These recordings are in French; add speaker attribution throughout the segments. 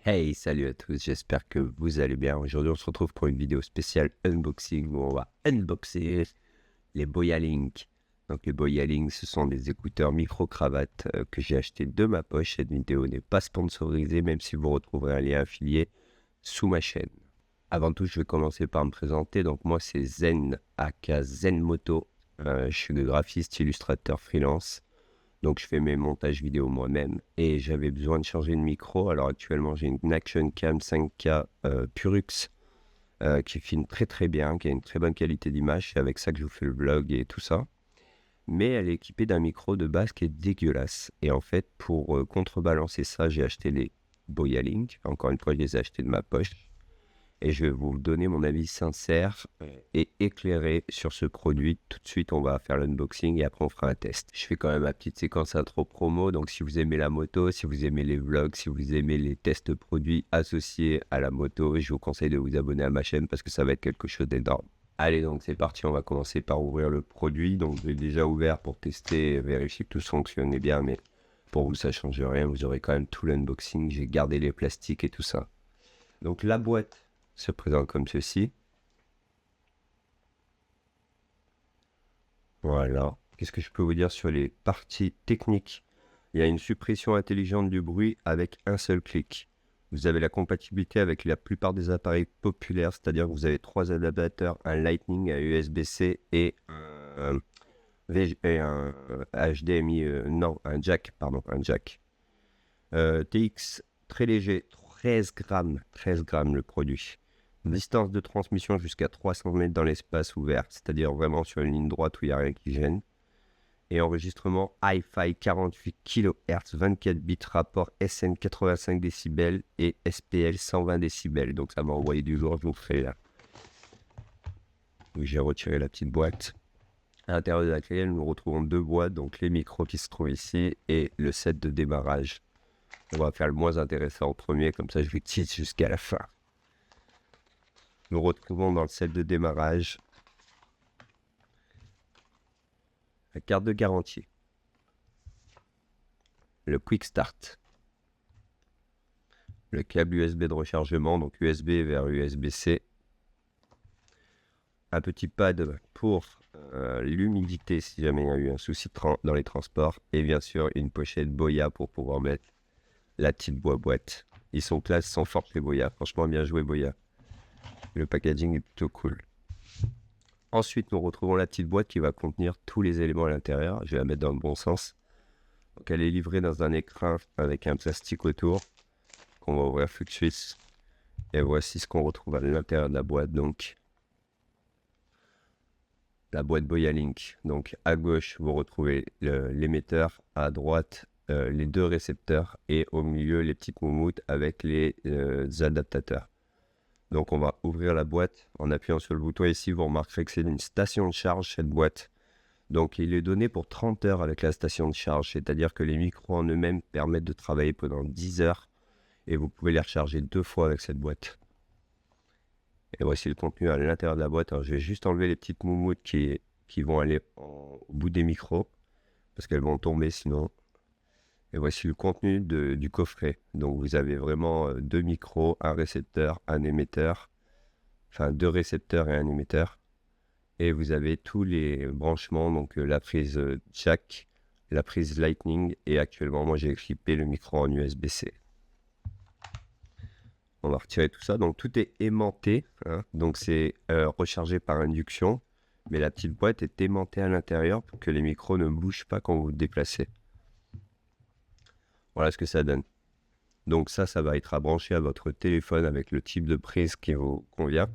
Speaker 1: Hey, salut à tous, j'espère que vous allez bien. Aujourd'hui, on se retrouve pour une vidéo spéciale unboxing où on va unboxer les Boya Link. Donc, les Boya Link, ce sont des écouteurs micro-cravates que j'ai achetés de ma poche. Cette vidéo n'est pas sponsorisée, même si vous retrouverez un lien affilié sous ma chaîne. Avant tout, je vais commencer par me présenter. Donc, moi, c'est Zen, aka Zen Moto. Je suis le graphiste, illustrateur freelance. Donc, je fais mes montages vidéo moi-même et j'avais besoin de changer de micro. Alors, actuellement, j'ai une Action Cam 5K Purux qui filme très très bien, qui a une très bonne qualité d'image. C'est avec ça que je vous fais le vlog et tout ça. Mais elle est équipée d'un micro de base qui est dégueulasse. Et en fait, pour contrebalancer ça, j'ai acheté les Boya Link. Encore une fois, je les ai achetés de ma poche. Et je vais vous donner mon avis sincère et éclairé sur ce produit. Tout de suite, on va faire l'unboxing et après on fera un test. Je fais quand même ma petite séquence intro promo. Donc si vous aimez la moto, si vous aimez les vlogs, si vous aimez les tests produits associés à la moto, je vous conseille de vous abonner à ma chaîne parce que ça va être quelque chose d'énorme. Allez, donc c'est parti, on va commencer par ouvrir le produit. Donc je l'ai déjà ouvert pour tester et vérifier que tout fonctionnait bien, mais pour vous ça change rien, vous aurez quand même tout l'unboxing. J'ai gardé les plastiques et tout ça. Donc la boîte se présente comme ceci. Voilà. Qu'est-ce que je peux vous dire sur les parties techniques? Il y a une suppression intelligente du bruit avec un seul clic. Vous avez la compatibilité avec la plupart des appareils populaires, c'est-à-dire que vous avez 3 adaptateurs, un Lightning, un USB-C et un HDMI, non, un jack, pardon, un jack. TX très léger, 13 grammes le produit. Distance de transmission jusqu'à 300 mètres dans l'espace ouvert, c'est-à-dire vraiment sur une ligne droite où il n'y a rien qui gêne. Et enregistrement Hi-Fi 48 kHz, 24 bits, rapport SN 85 décibels et SPL 120 décibels. Donc ça m'a envoyé du lourd, je vous ferai là. J'ai retiré la petite boîte. À l'intérieur de laquelle nous retrouvons deux boîtes, donc les micros qui se trouvent ici et le set de démarrage. On va faire le moins intéressant en premier, comme ça je vous tease jusqu'à la fin. Nous retrouvons dans le set de démarrage la carte de garantie, le Quick Start, le câble USB de rechargement, donc USB vers USB-C, un petit pad pour l'humidité si jamais il y a eu un souci dans les transports, et bien sûr une pochette Boya pour pouvoir mettre la petite boîte. Ils sont classe, sont forts les Boya, franchement bien joué Boya. Le packaging est plutôt cool. Ensuite, nous retrouvons la petite boîte qui va contenir tous les éléments à l'intérieur. Je vais la mettre dans le bon sens. Donc, elle est livrée dans un écrin avec un plastique autour qu'on va ouvrir tout de suite. Et voici ce qu'on retrouve à l'intérieur de la boîte. Donc, la boîte Boya Link. Donc, à gauche, vous retrouvez l'émetteur. À droite, les deux récepteurs. Et au milieu, les petites moumoutes avec les adaptateurs. Donc on va ouvrir la boîte en appuyant sur le bouton ici. Vous remarquerez que c'est une station de charge cette boîte. Donc il est donné pour 30 heures avec la station de charge. C'est-à-dire que les micros en eux-mêmes permettent de travailler pendant 10 heures. Et vous pouvez les recharger 2 fois avec cette boîte. Et voici le contenu à l'intérieur de la boîte. Alors je vais juste enlever les petites moumoutes qui vont aller au bout des micros. Parce qu'elles vont tomber sinon. Et voici le contenu du coffret. Donc vous avez vraiment deux micros, un récepteur, un émetteur. Enfin, deux récepteurs et un émetteur. Et vous avez tous les branchements, donc la prise jack, la prise Lightning. Et actuellement, moi j'ai équipé le micro en USB-C. On va retirer tout ça. Donc tout est aimanté. Hein. Donc c'est rechargé par induction. Mais la petite boîte est aimantée à l'intérieur pour que les micros ne bougent pas quand vous vous déplacez. Voilà ce que ça donne. Donc ça va être à brancher à votre téléphone avec le type de prise qui vous convient.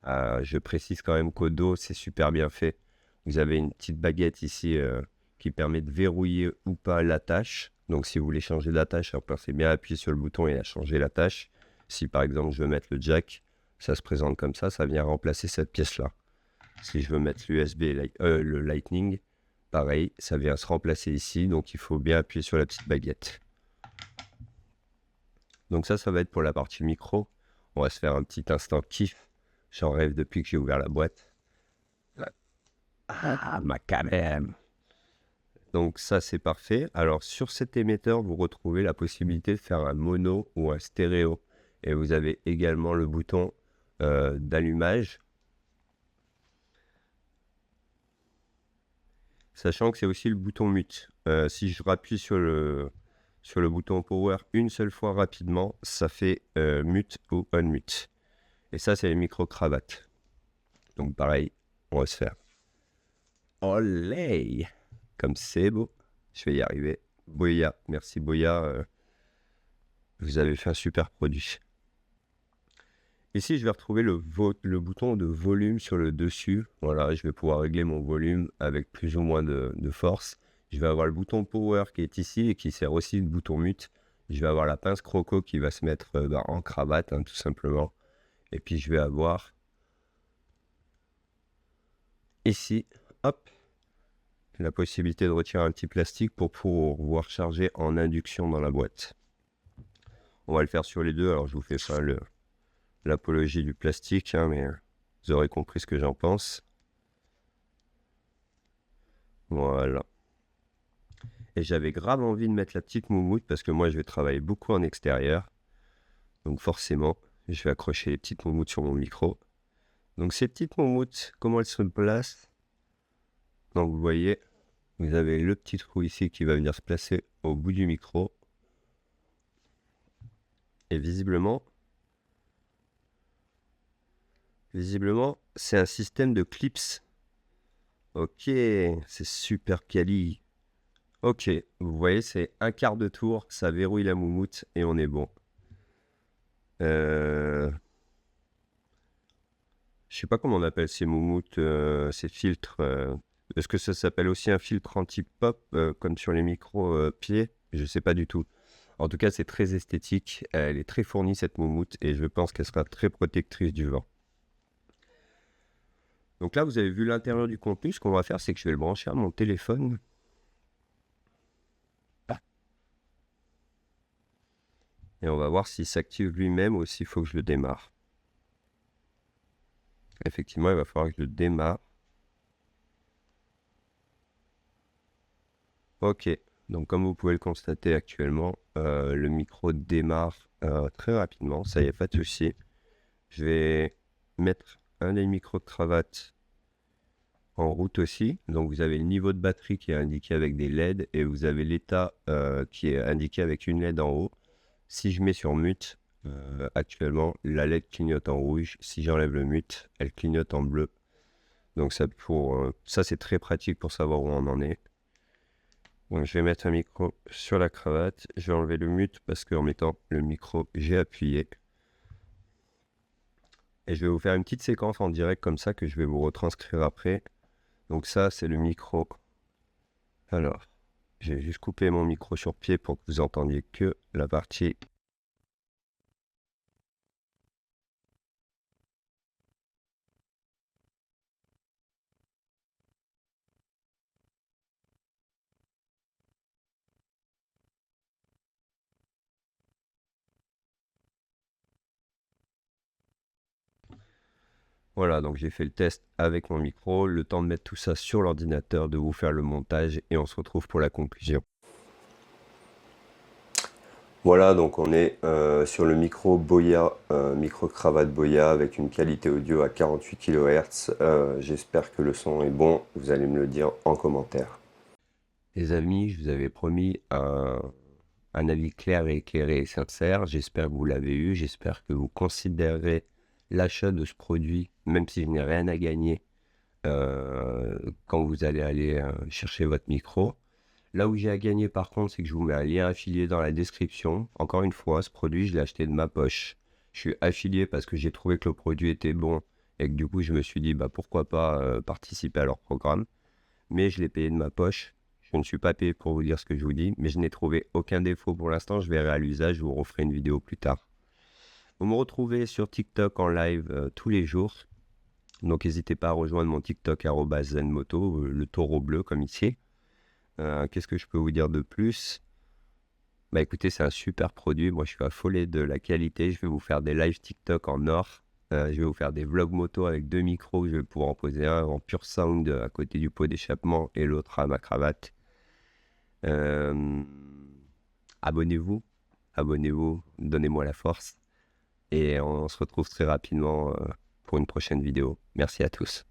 Speaker 1: Je précise quand même qu'au dos, c'est super bien fait. Vous avez une petite baguette ici qui permet de verrouiller ou pas l'attache. Donc si vous voulez changer l'attache, c'est bien appuyer sur le bouton et à changer l'attache. Si par exemple je veux mettre le jack, ça se présente comme ça vient remplacer cette pièce-là. Si je veux mettre l'USB, le Lightning, pareil, ça vient se remplacer ici. Donc il faut bien appuyer sur la petite baguette. Donc ça va être pour la partie micro. On va se faire un petit instant kiff. J'en rêve depuis que j'ai ouvert la boîte. Ah, ma quand même. Donc ça, c'est parfait. Alors sur cet émetteur, vous retrouvez la possibilité de faire un mono ou un stéréo. Et vous avez également le bouton d'allumage. Sachant que c'est aussi le bouton mute. Si je rappuie sur le bouton power une seule fois rapidement, ça fait mute ou unmute. Et ça, c'est les micro-cravates. Donc pareil, on va se faire. Olé! Comme c'est beau. Je vais y arriver. Boya, merci Boya. Vous avez fait un super produit. Ici, je vais retrouver le bouton de volume sur le dessus. Voilà, je vais pouvoir régler mon volume avec plus ou moins de force. Je vais avoir le bouton power qui est ici et qui sert aussi de bouton mute. Je vais avoir la pince croco qui va se mettre en cravate, hein, tout simplement. Et puis, je vais avoir ici, hop, la possibilité de retirer un petit plastique pour pouvoir charger en induction dans la boîte. On va le faire sur les deux. Alors, je vous fais pas l'apologie du plastique, hein, mais vous aurez compris ce que j'en pense. Voilà. Et j'avais grave envie de mettre la petite moumoute parce que moi, je vais travailler beaucoup en extérieur. Donc forcément, je vais accrocher les petites moumoutes sur mon micro. Donc ces petites moumoutes, comment elles se placent? Donc vous voyez, vous avez le petit trou ici qui va venir se placer au bout du micro. Et visiblement, c'est un système de clips. Ok, c'est super quali. Ok, vous voyez, c'est un quart de tour, ça verrouille la moumoute et on est bon. Je sais pas comment on appelle ces moumoutes, ces filtres. Est-ce que ça s'appelle aussi un filtre anti-pop, comme sur les micros pieds? Je sais pas du tout. En tout cas, c'est très esthétique. Elle est très fournie, cette moumoute, et je pense qu'elle sera très protectrice du vent. Donc là, vous avez vu l'intérieur du contenu. Ce qu'on va faire, c'est que je vais le brancher à mon téléphone. Et on va voir s'il s'active lui-même ou s'il faut que je le démarre. Effectivement, il va falloir que je le démarre. Ok, donc comme vous pouvez le constater actuellement, le micro démarre très rapidement. Ça y est, pas de souci. Je vais mettre un des micros de cravate en route aussi. Donc vous avez le niveau de batterie qui est indiqué avec des LED et vous avez l'état qui est indiqué avec une LED en haut. Si je mets sur mute, actuellement, la LED clignote en rouge. Si j'enlève le mute, elle clignote en bleu. Donc ça, ça c'est très pratique pour savoir où on en est. Donc je vais mettre un micro sur la cravate. Je vais enlever le mute parce qu'en mettant le micro, j'ai appuyé. Et je vais vous faire une petite séquence en direct comme ça que je vais vous retranscrire après. Donc ça, c'est le micro. Alors, j'ai juste coupé mon micro sur pied pour que vous entendiez que la partie. Voilà, donc j'ai fait le test avec mon micro, le temps de mettre tout ça sur l'ordinateur, de vous faire le montage et on se retrouve pour la conclusion. Voilà, donc on est sur le micro Boya, micro-cravate Boya avec une qualité audio à 48 kHz. J'espère que le son est bon, vous allez me le dire en commentaire. Les amis, je vous avais promis un avis clair et éclairé et sincère. J'espère que vous l'avez eu, j'espère que vous considérez l'achat de ce produit, même si je n'ai rien à gagner, quand vous allez aller chercher votre micro. Là où j'ai à gagner par contre, c'est que je vous mets un lien affilié dans la description. Encore une fois, ce produit, je l'ai acheté de ma poche. Je suis affilié parce que j'ai trouvé que le produit était bon et que du coup, je me suis dit, bah, pourquoi pas participer à leur programme. Mais je l'ai payé de ma poche. Je ne suis pas payé pour vous dire ce que je vous dis, mais je n'ai trouvé aucun défaut pour l'instant. Je verrai à l'usage, je vous referai une vidéo plus tard. Vous me retrouvez sur TikTok en live tous les jours. Donc n'hésitez pas à rejoindre mon TikTok @zenmoto, le taureau bleu comme ici. Qu'est-ce que je peux vous dire de plus? Bah écoutez, c'est un super produit. Moi, je suis affolé de la qualité. Je vais vous faire des live TikTok en or. Je vais vous faire des vlogs moto avec 2 micros. Je vais pouvoir en poser un en pure sound à côté du pot d'échappement et l'autre à ma cravate. Euh, abonnez-vous, donnez-moi la force. Et on se retrouve très rapidement pour une prochaine vidéo. Merci à tous.